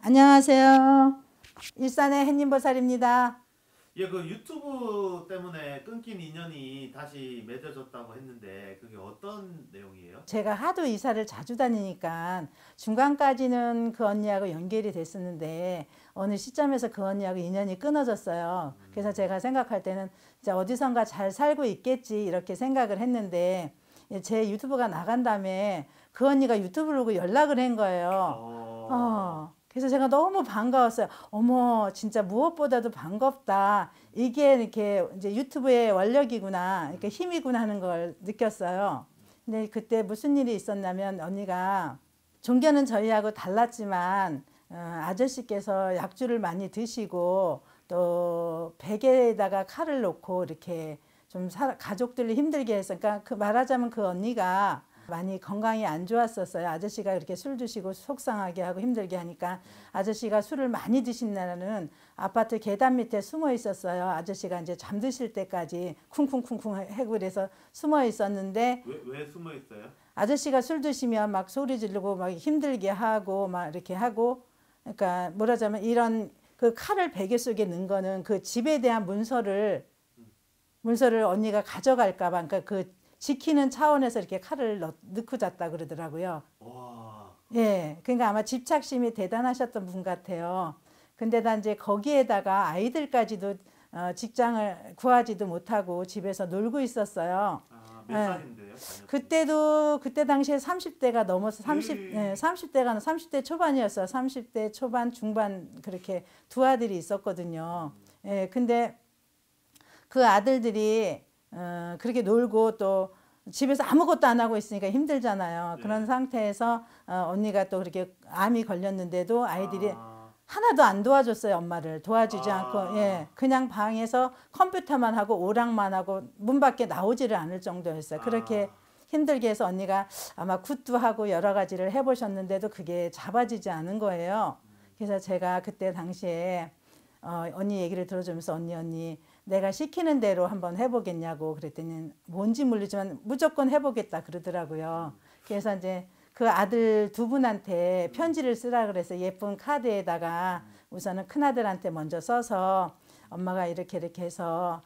안녕하세요. 일산의 햇님보살입니다. 예, 그 유튜브 때문에 끊긴 인연이 다시 맺어졌다고 했는데 그게 어떤 내용이에요? 제가 하도 이사를 자주 다니니까 중간까지는 그 언니하고 연결이 됐었는데 어느 시점에서 그 언니하고 인연이 끊어졌어요. 그래서 제가 생각할 때는 이제 어디선가 잘 살고 있겠지 이렇게 생각을 했는데 제 유튜브가 나간 다음에 그 언니가 유튜브를 보고 연락을 한 거예요. 그래서 제가 너무 반가웠어요. 어머, 진짜 무엇보다도 반갑다. 이게 이렇게 이제 유튜브의 원력이구나, 이렇게 힘이구나 하는 걸 느꼈어요. 근데 그때 무슨 일이 있었냐면 언니가 종교는 저희하고 달랐지만 아저씨께서 약주를 많이 드시고 또 베개에다가 칼을 놓고 이렇게 좀 가족들을 힘들게 해서 그러니까 그 말하자면 그 언니가 많이 건강이 안 좋았었어요. 아저씨가 이렇게 술 드시고 속상하게 하고 힘들게 하니까 아저씨가 술을 많이 드신 날은 아파트 계단 밑에 숨어 있었어요. 아저씨가 이제 잠드실 때까지 쿵쿵쿵쿵 해고 그래서 숨어 있었는데 왜 숨어 있어요? 아저씨가 술 드시면 막 소리 지르고 막 힘들게 하고 막 이렇게 하고 그러니까 뭐라자면 이런 그 칼을 베개 속에 넣은 거는 그 집에 대한 문서를 언니가 가져갈까 봐 그러니까 그 지키는 차원에서 이렇게 칼을 넣고 잤다 그러더라고요. 와. 예, 그러니까 아마 집착심이 대단하셨던 분 같아요. 근데다 이제 거기에다가 아이들까지도 직장을 구하지도 못하고 집에서 놀고 있었어요. 몇 예. 살인데요? 그때도 그때 당시에 30대가 넘어서 30대 초반이었어요. 30대 초반 중반 그렇게 두 아들이 있었거든요. 예, 근데 그 아들들이 그렇게 놀고 또 집에서 아무것도 안 하고 있으니까 힘들잖아요. 그런 상태에서 언니가 또 그렇게 암이 걸렸는데도 아이들이 하나도 안 도와줬어요. 엄마를 도와주지 않고 예, 그냥 방에서 컴퓨터만 하고 오락만 하고 문 밖에 나오지를 않을 정도였어요. 그렇게 힘들게 해서 언니가 아마 굿도 하고 여러 가지를 해보셨는데도 그게 잡아지지 않은 거예요. 그래서 제가 그때 당시에 언니 얘기를 들어주면서 언니 내가 시키는 대로 한번 해보겠냐고 그랬더니 뭔지 모르지만 무조건 해보겠다 그러더라고요. 그래서 이제 그 아들 두 분한테 편지를 쓰라 그래서 예쁜 카드에다가 우선은 큰아들한테 먼저 써서 엄마가 이렇게 해서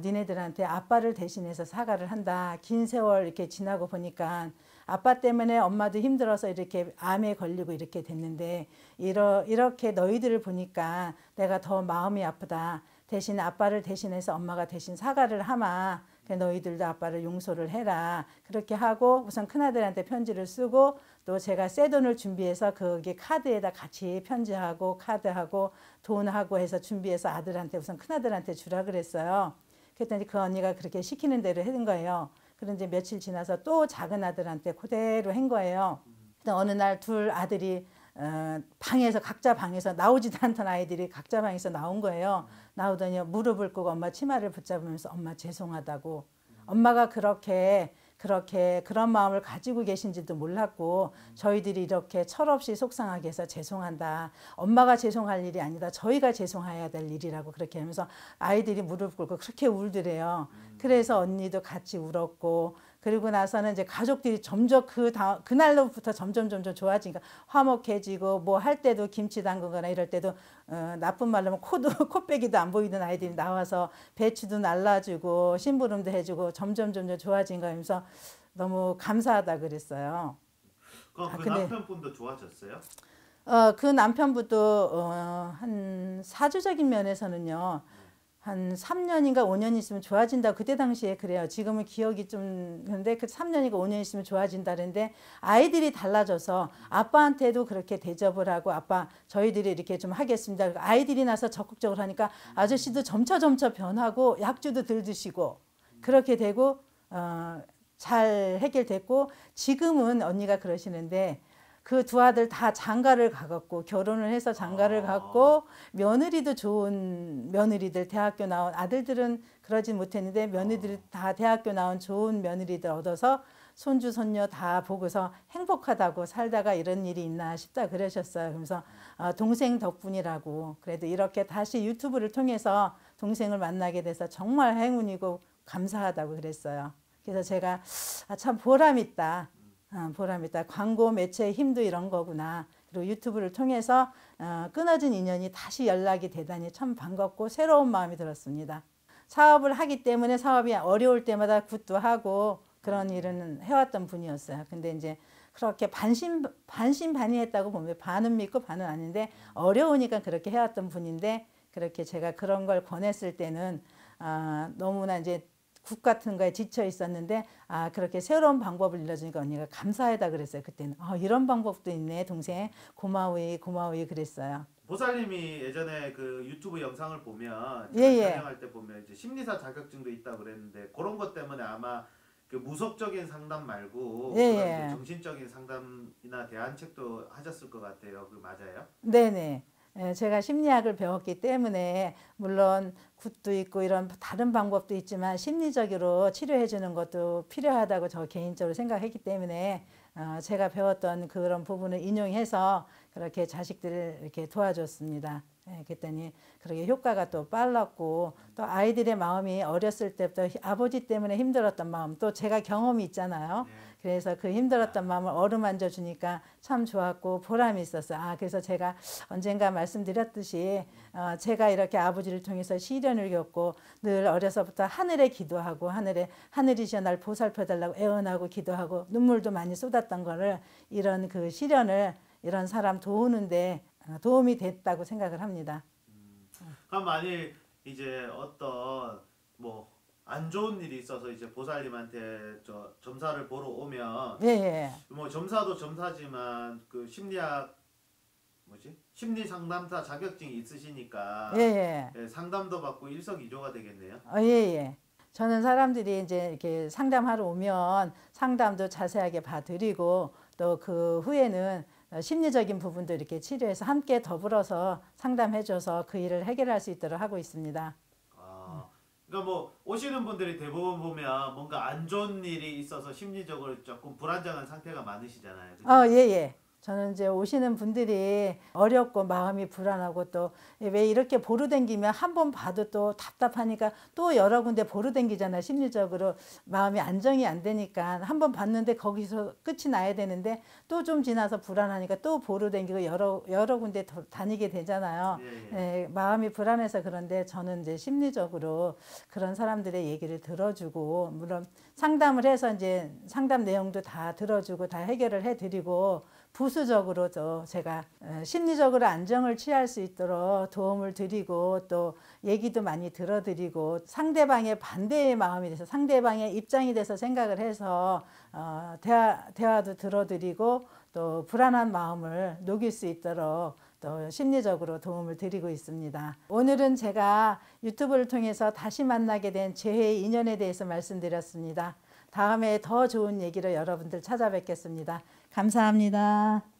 니네들한테 아빠를 대신해서 사과를 한다. 긴 세월 이렇게 지나고 보니까 아빠 때문에 엄마도 힘들어서 이렇게 암에 걸리고 이렇게 됐는데 이렇게 너희들을 보니까 내가 더 마음이 아프다. 대신 아빠를 대신해서 엄마가 대신 사과를 하마. 너희들도 아빠를 용서를 해라. 그렇게 하고 우선 큰아들한테 편지를 쓰고 또 제가 새 돈을 준비해서 거기 카드에다 같이 편지하고 카드하고 돈하고 해서 준비해서 아들한테 우선 큰아들한테 주라 그랬어요. 그랬더니 그 언니가 그렇게 시키는 대로 해준 거예요. 그런데 며칠 지나서 또 작은 아들한테 그대로 한 거예요. 어느 날 둘 아들이 방에서 각자 방에서 나오지도 않던 아이들이 각자 방에서 나온 거예요. 나오더니 무릎을 꿇고 엄마 치마를 붙잡으면서 엄마 죄송하다고. 엄마가 그렇게 그런 마음을 가지고 계신지도 몰랐고 저희들이 이렇게 철없이 속상하게 해서 죄송한다. 엄마가 죄송할 일이 아니다. 저희가 죄송해야 될 일이라고 그렇게 하면서 아이들이 무릎 꿇고 그렇게 울더래요. 그래서 언니도 같이 울었고 그리고 나서는 이제 가족들이 점점 그날로부터 점점 좋아지니까 화목해지고 뭐 할 때도 김치 담그거나 이럴 때도 나쁜 말로 하면 코빼기도 안 보이던 아이들이 나와서 배추도 날라주고 심부름도 해주고 점점 좋아진 거면서 너무 감사하다 그랬어요. 그 남편분도 좋아졌어요? 그 남편분도 한 사주적인 면에서는요. 한 3년인가 5년 있으면 좋아진다. 그때 당시에 그래요. 지금은 기억이 좀 그런데 그 3년인가 5년 있으면 좋아진다는데 아이들이 달라져서 아빠한테도 그렇게 대접을 하고 아빠 저희들이 이렇게 좀 하겠습니다. 아이들이 나서 적극적으로 하니까 아저씨도 점차 변하고 약주도 덜 드시고 그렇게 되고 잘 해결됐고 지금은 언니가 그러시는데 그 두 아들 다 장가를 가갖고 결혼을 해서 장가를 갔고 며느리도 좋은 며느리들 대학교 나온 아들들은 그러진 못했는데 며느리들 다 대학교 나온 좋은 며느리들 얻어서 손주 손녀 다 보고서 행복하다고 살다가 이런 일이 있나 싶다 그러셨어요. 그래서 동생 덕분이라고 그래도 이렇게 다시 유튜브를 통해서 동생을 만나게 돼서 정말 행운이고 감사하다고 그랬어요. 그래서 제가 참 보람있다. 광고 매체의 힘도 이런 거구나. 그리고 유튜브를 통해서 끊어진 인연이 다시 연락이 되다니 참 반갑고 새로운 마음이 들었습니다. 사업을 하기 때문에 사업이 어려울 때마다 굿도 하고 그런 일은 해왔던 분이었어요. 근데 이제 그렇게 반신반의했다고 보면 반은 믿고 반은 아닌데 어려우니까 그렇게 해왔던 분인데 그렇게 제가 그런 걸 권했을 때는 너무나 이제 국 같은 거에 지쳐 있었는데 그렇게 새로운 방법을 일러주니까 언니가 감사하다 그랬어요. 그때는 이런 방법도 있네 동생 고마워요 그랬어요. 보살님이 예전에 그 유튜브 영상을 보면 예, 제가 예. 촬영할 때 보면 이제 심리사 자격증도 있다고 그랬는데 그런 것 때문에 아마 그 무속적인 상담 말고 예, 그런 예. 이제 정신적인 상담이나 대안책도 하셨을 것 같아요. 그 맞아요? 네네. 제가 심리학을 배웠기 때문에 물론 굿도 있고 이런 다른 방법도 있지만 심리적으로 치료해 주는 것도 필요하다고 저 개인적으로 생각했기 때문에 제가 배웠던 그런 부분을 인용해서 그렇게 자식들을 이렇게 도와줬습니다. 그랬더니 그렇게 효과가 또 빨랐고 또 아이들의 마음이 어렸을 때부터 아버지 때문에 힘들었던 마음 또 제가 경험이 있잖아요. 네. 그래서 그 힘들었던 마음을 어루만져 주니까 참 좋았고 보람이 있었어요. 그래서 제가 언젠가 말씀드렸듯이 제가 이렇게 아버지를 통해서 시련을 겪고 늘 어려서부터 하늘에 기도하고 하늘이시여 날 보살펴 달라고 애원하고 기도하고 눈물도 많이 쏟았던 거를 이런 그 시련을 이런 사람 도우는데 도움이 됐다고 생각을 합니다. 그럼 만일 이제 어떤 뭐 안 좋은 일이 있어서 이제 보살님한테 저 점사를 보러 오면 예, 예. 뭐 점사도 점사지만 그 심리학 심리 상담사 자격증이 있으시니까 예, 예. 예, 상담도 받고 일석이조가 되겠네요. 예, 예. 저는 사람들이 이제 이렇게 상담하러 오면 상담도 자세하게 봐드리고 또 그 후에는 심리적인 부분도 이렇게 치료해서 함께 더불어서 상담해줘서 그 일을 해결할 수 있도록 하고 있습니다. 그러니까 뭐 오시는 분들이 대부분 보면 뭔가 안 좋은 일이 있어서 심리적으로 조금 불안정한 상태가 많으시잖아요. 그죠? 예, 예. 저는 이제 오시는 분들이 어렵고 마음이 불안하고 또 왜 이렇게 보러 댕기면 한 번 봐도 또 답답하니까 또 여러 군데 보러 댕기잖아요. 심리적으로 마음이 안정이 안 되니까 한 번 봤는데 거기서 끝이 나야 되는데 또 좀 지나서 불안하니까 또 보러 댕기고 여러 군데 다니게 되잖아요. 예. 마음이 불안해서 그런데 저는 이제 심리적으로 그런 사람들의 얘기를 들어주고 물론 상담을 해서 이제 상담 내용도 다 들어주고 다 해결을 해드리고 부수적으로도 제가 심리적으로 안정을 취할 수 있도록 도움을 드리고 또 얘기도 많이 들어드리고 상대방의 반대의 마음이 돼서 상대방의 입장이 돼서 생각을 해서 대화도 들어드리고 또 불안한 마음을 녹일 수 있도록 또 심리적으로 도움을 드리고 있습니다. 오늘은 제가 유튜브를 통해서 다시 만나게 된 재회의 인연에 대해서 말씀드렸습니다. 다음에 더 좋은 얘기로 여러분들 찾아뵙겠습니다. 감사합니다.